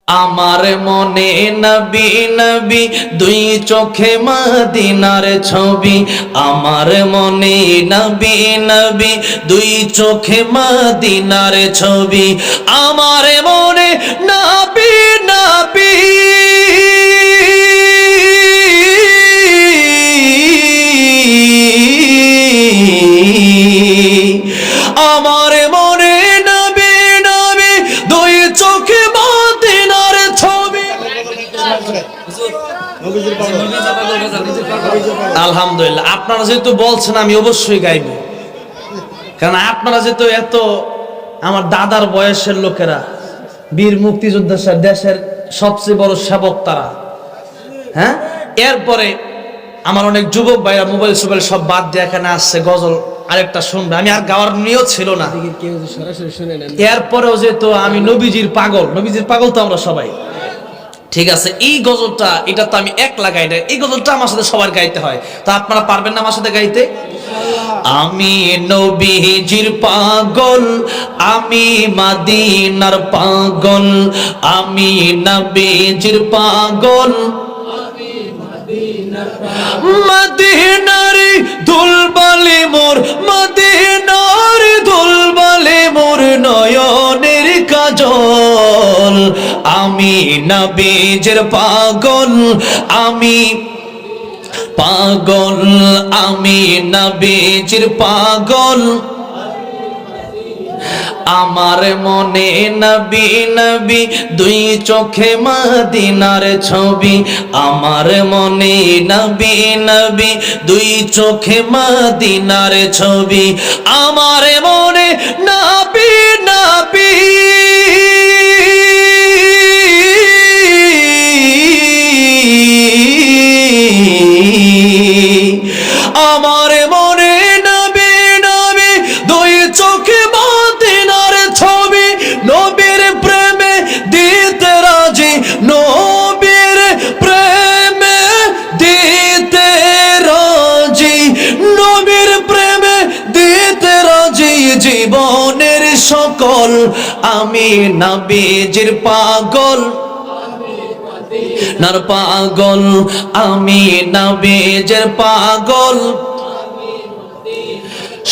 আমার মনে নবী নবী দুই চোখে মদিনার ছবি। আমার মনে নবী নবী দুই চোখে মদিনার ছবি। আমার মনে নবী নবী আমার মনে নবী নবী দুই চোখে মদিনার ছবি। আলহামদুলিল্লাহ, আপনারা যেহেতু বলছেন আমি অবশ্যই গাইব, কারণ আপনারা যেহেতু এত আমার দাদার বয়সের লোকেরা, বীর মুক্তিযোদ্ধা স্যার, দেশের সবচেয়ে বড় সেবক তারা। হ্যাঁ, এরপরে আমার অনেক যুবক ভাইরা মোবাইল সোবাইল সব বাদ দিয়ে এখানে আসছে, গজল আরেকটা শুনবে। আমি আর গাওয়ার নিয়েও ছিল না, এরপরেও যেহেতু আমি নবীজির পাগল, নবীজির পাগল তো আমরা সবাই, ঠিক আছে। এই গজলটা এটা তো আমি একলা গাই না, এই গজলটা আমার সাথে সবার গাইতে হয়। তো আপনারা পারবেন না আমার সাথে গাইতে? আমি নবীজির পাগল, আমি মদিনার পাগল, আমি নবীজির পাগল, মদিনার ধুলবালি মোর, মদিনার ধুলবালি মোর নয়নের কাজল। আমি নবীজির পাগল, আমি পাগল, আমি নবীজির পাগল। আমার মনে নবী নবী দুই চোখে মদিনার ছবি। আমার মনে নবী নবী দুই চোখে মদিনার ছবি। আমার মনে নবী নবী আমার মনে নবী নবী দুই চোখে মদিনার ছবি। নবীর প্রেমে দিতে রাজি, নবীর প্রেমে দিতে রাজি, নবীর প্রেমে দিতে রাজি জীবনের সকল। আমি নবীজির পাগল, নার পাগল, আমি নবীজির পাগল।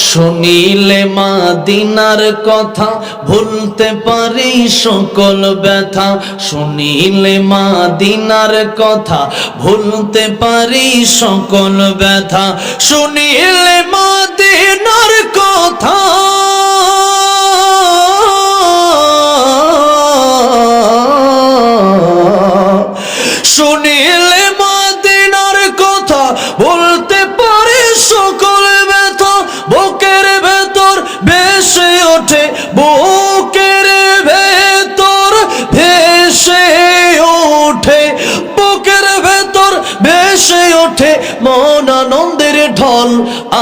শুনিলে মদিনার কথা ভুলতে পারি সকল ব্যথা। শুনিলে মদিনার কথা ভুলতে পারি সকল ব্যথা। শুনিলে মদিনার কথা শুনিলে মদিনার কথা বলতে পারে সকল ব্যথা। বুকের ভেতর ভেসে ওঠে, বুকের ভেতর ভেসে ওঠে, বুকের ভেতর ভেসে ওঠে মন আনন্দের ঢল।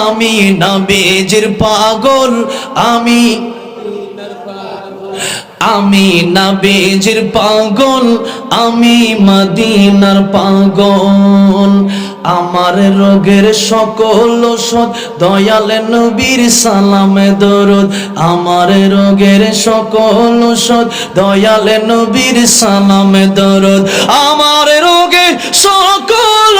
আমি নবীজির পাগল, আমি আমি নবীজির পাগল, আমি মদিনার পাগল। আমার রোগের সকল ওষুধ দয়াল নবীর সালামে দরুদ। আমার রোগের সকল ওষুধ দয়াল নবীর সালামে দরুদ। আমার রোগের সকল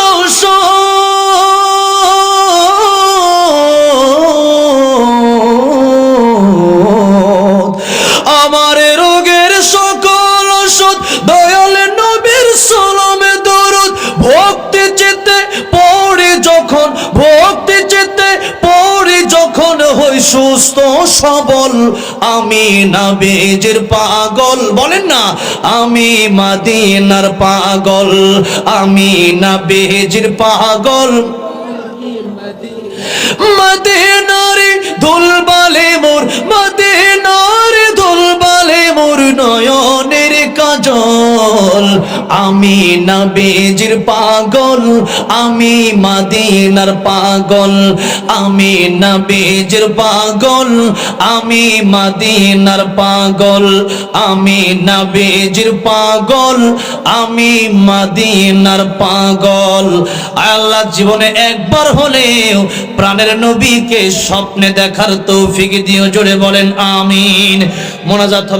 আমার রোগের সকল ওষুধ দয়াল নবীর সালামে দরুদ। ভক্তি চিত্তে পড়ি যখন, ভক্তি চিত্তে পড়ি যখন হই সুস্থ সবল। আমি নবীজির পাগল, বলেন না, আমি মদিনার পাগল, আমি নবীজির পাগল। মদিনার ধুলবালি মোর, মদিনার ধুলবালি মোর নয়নের কাজল। আমি নবীজির পাগল, আমি মদিনার পাগল, আমি নবীজির পাগল, আমি মদিনার পাগল, আমি নবীজির পাগল, আমি মদিনার পাগল। আল্লাহ জীবনে একবার হলেও প্রাণের নবীকে স্বপ্নে দেখার তৌফিক দিও, জোরে বলেন আমিন। মোনাজাত।